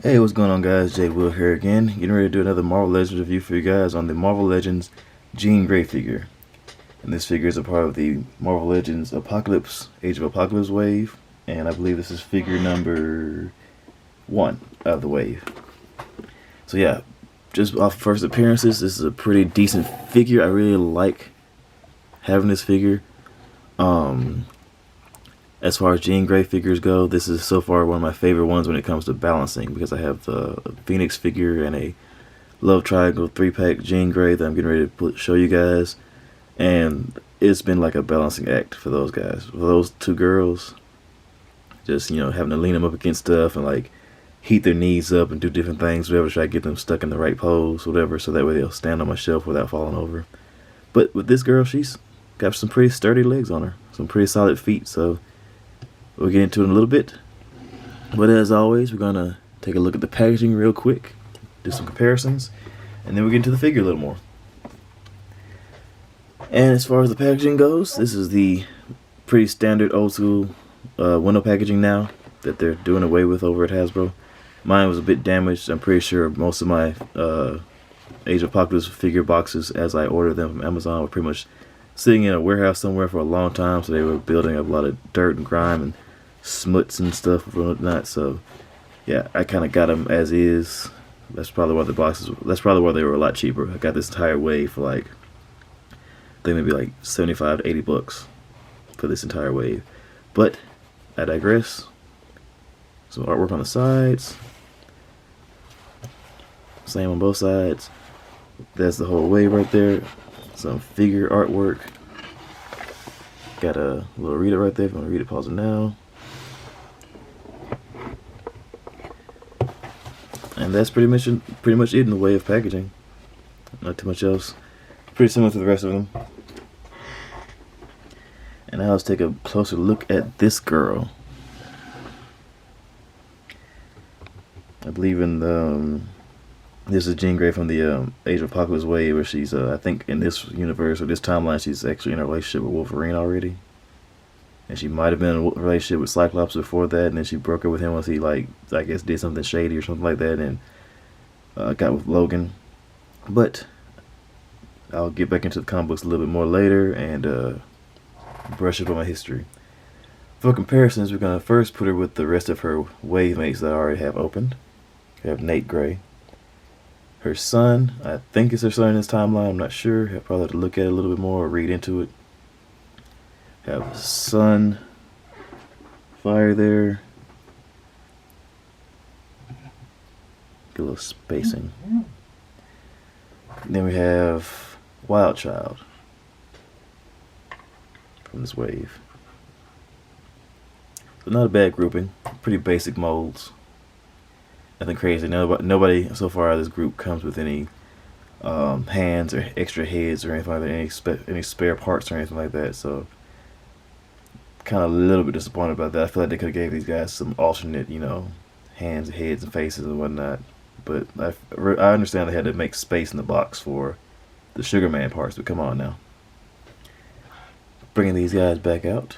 Hey, what's going on, guys? Jay Will here again, getting ready to do another Marvel Legends review for you guys on the Marvel Legends Jean Grey figure. And this figure is a part of the Marvel Legends Apocalypse, Age of Apocalypse wave, and I believe this is figure number 1 of the wave. So yeah, just off first appearances, this is a pretty decent figure. I really like having this figure. As far as Jean Grey figures go, this is so far one of my favorite ones when it comes to balancing, because I have the Phoenix figure and a Love Triangle 3-pack Jean Grey that I'm getting ready to show you guys, and it's been like a balancing act for those guys. For those two girls, just having to lean them up against stuff and like heat their knees up and do different things, whatever, to try to get them stuck in the right pose, whatever, so that way they'll stand on my shelf without falling over. But with this girl, she's got some pretty sturdy legs on her, some pretty solid feet, so we'll get into it in a little bit. But as always, we're going to take a look at the packaging real quick, do some comparisons, and then we'll get into the figure a little more. And as far as the packaging goes, this is the pretty standard old school window packaging now that they're doing away with over at Hasbro. Mine was a bit damaged. I'm pretty sure most of my Age of Apocalypse figure boxes, as I ordered them from Amazon, were pretty much sitting in a warehouse somewhere for a long time, so they were building up a lot of dirt and grime and smuts and stuff and whatnot. So yeah, I kind of got them as is. That's probably why they were a lot cheaper. I got this entire wave for like, I think maybe like 75 to 80 bucks for this entire wave. But I digress. Some artwork on the sides, same on both sides. That's the whole wave right there. Some figure artwork. Got a little reader right there. If you want to read it, pause it now. And that's pretty much it in the way of packaging. Not too much else. Pretty similar to the rest of them. And now let's take a closer look at this girl. I believe in the this is Jean Grey from the Age of Apocalypse wave, where she's I think in this universe or this timeline she's actually in a relationship with Wolverine already. And she might have been in a relationship with Cyclops before that, and then she broke up with him once he, like, I guess did something shady or something like that, and got with Logan. But I'll get back into the comic books a little bit more later and brush up on my history. For comparisons, we're going to first put her with the rest of her wave mates that I already have opened. We have Nate Grey. Her son, I think it's her son in this timeline, I'm not sure. I'll probably have to look at it a little bit more or read into it. Have Sun Fire there. Get a little spacing. Then we have Wild Child from this wave. So not a bad grouping. Pretty basic molds. Nothing crazy. Nobody so far out of this group comes with any hands or extra heads or anything like that. Any spare parts or anything like that. So kind of a little bit disappointed about that. I feel like they could have gave these guys some alternate, hands, heads, and faces and whatnot. But I understand they had to make space in the box for the Sugar Man parts, but come on now. Bringing these guys back out.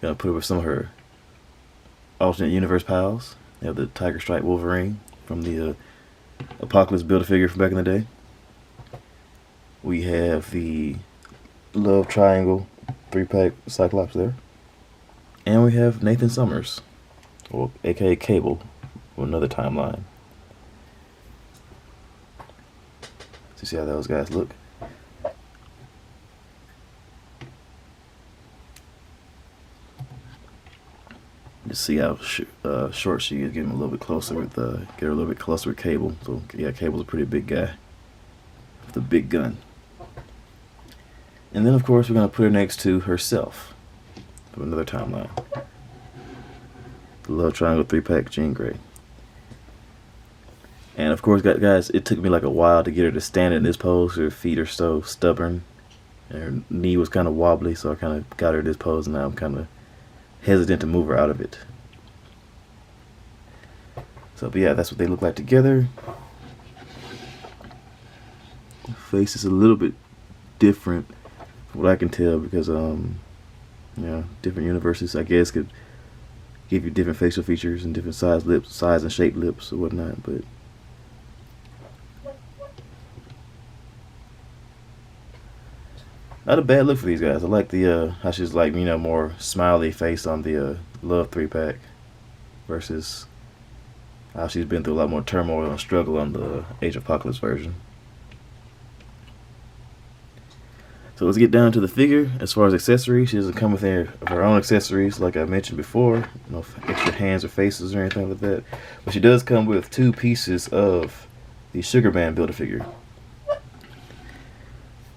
Gonna put her with some of her alternate universe pals. They have the Tiger Stripe Wolverine from the Apocalypse Build-A-Figure from back in the day. We have the Love Triangle 3-pack Cyclops there. And we have Nathan Summers, or aka Cable, from another timeline. So see how those guys look. Just see how short she is. Get him a little bit closer with get her a little bit closer with Cable. So yeah, Cable's a pretty big guy with a big gun. And then, of course, we're going to put her next to herself from another timeline. The Love Triangle 3-pack Jean Grey. And, of course, guys, it took me like a while to get her to stand in this pose. Her feet are so stubborn. And her knee was kind of wobbly, so I kind of got her in this pose, and now I'm kind of hesitant to move her out of it. So, but yeah, that's what they look like together. The face is a little bit different, from what I can tell, because You know, different universes, I guess, could give you different facial features and different size and shape lips or whatnot. But not a bad look for these guys. I like the how she's like, you know, more smiley face on the Love 3-pack versus how she's been through a lot more turmoil and struggle on the Age of Apocalypse version. So let's get down to the figure. As far as accessories, she doesn't come with any of her own accessories like I mentioned before. No extra hands or faces or anything like that. But she does come with 2 pieces of the Sugar Man Build-A-Figure.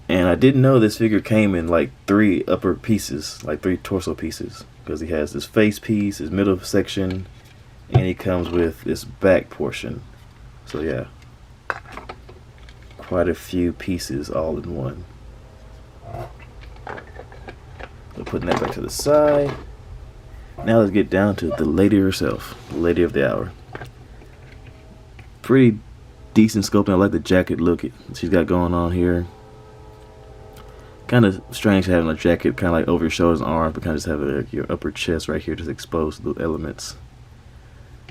And I didn't know this figure came in like 3 upper pieces, like 3 torso pieces. Because he has this face piece, his middle section, and he comes with this back portion. So yeah, quite a few pieces all in one. So putting that back to the side. Now let's get down to the lady herself, the lady of the hour. Pretty decent sculpting. I like the jacket look she's got going on here. Kind of strange having a jacket kind of like over your shoulders and arms, but kind of just have your upper chest right here just exposed to the elements.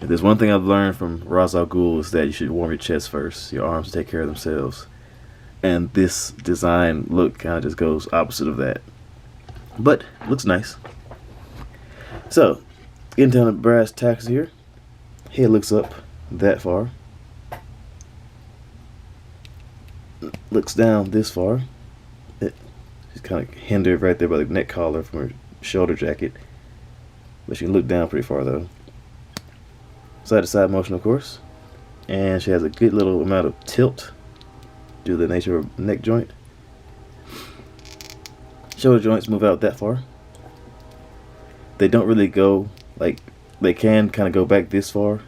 If there's one thing I've learned from Ra's al Ghul is that you should warm your chest first. Your arms take care of themselves. And this design look kind of just goes opposite of that. But looks nice. So, getting down to brass tacks here. Head looks up that far. Looks down this far. She's kind of hindered right there by the neck collar from her shoulder jacket. But she can look down pretty far though. Side to side motion, of course. And she has a good little amount of tilt due to the nature of her neck joint. Shoulder joints move out that far. They don't really go, like, they can kind of go back this far,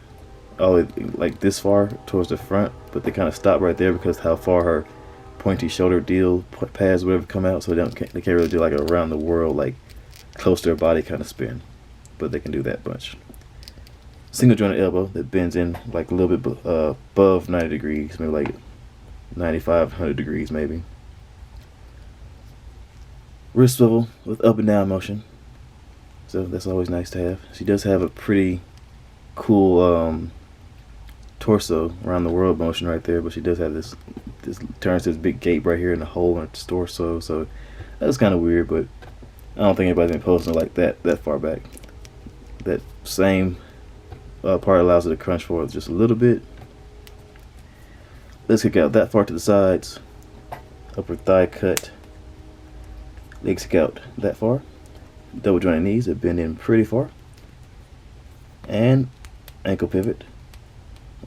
all like this far towards the front, but they kind of stop right there because how far her pointy shoulder deal pads whatever come out, so they can't really do like a around the world, like close to her body kind of spin, but they can do that bunch. Single jointed elbow that bends in like a little bit above 90 degrees, maybe like 95, 100 degrees maybe. Wrist swivel with up and down motion, so that's always nice to have. She does have a pretty cool torso around the world motion right there, but she does have this turns this big gape right here in the hole in her torso, so that's kind of weird, but I don't think anybody's been posting like that far back. That same part allows it to crunch forward just a little bit. Let's kick out that far to the sides. Upper thigh cut. Legs kick out that far. Double jointed knees that bend in pretty far. And ankle pivot,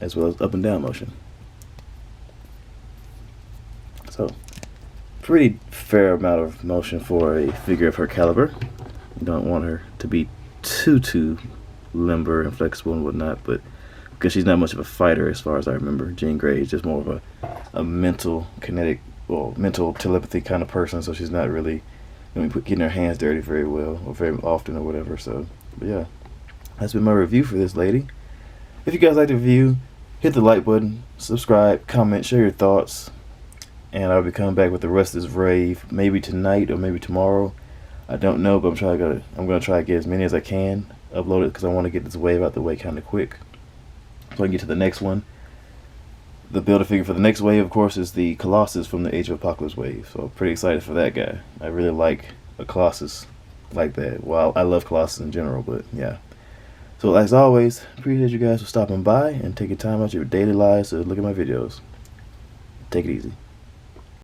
as well as up and down motion. So, pretty fair amount of motion for a figure of her caliber. You don't want her to be too limber and flexible and whatnot, but because she's not much of a fighter as far as I remember. Jean Grey is just more of a mental, kinetic, well, mental telepathy kind of person, so she's not really getting her hands dirty very well or very often or whatever. So, but yeah, that's been my review for this lady. If you guys like the review, hit the like button, subscribe, comment, share your thoughts, and I'll be coming back with the rest of this rave maybe tonight or maybe tomorrow. I don't know, but I'm gonna try to get as many as I can uploaded because I want to get this wave out the way kind of quick so I can get to the next one. The Build-A-Figure for the next wave, of course, is the Colossus from the Age of Apocalypse wave, so I'm pretty excited for that guy. I really like a Colossus like that. Well, I love Colossus in general, but yeah. So as always, appreciate you guys for stopping by and taking time out of your daily lives to look at my videos. Take it easy.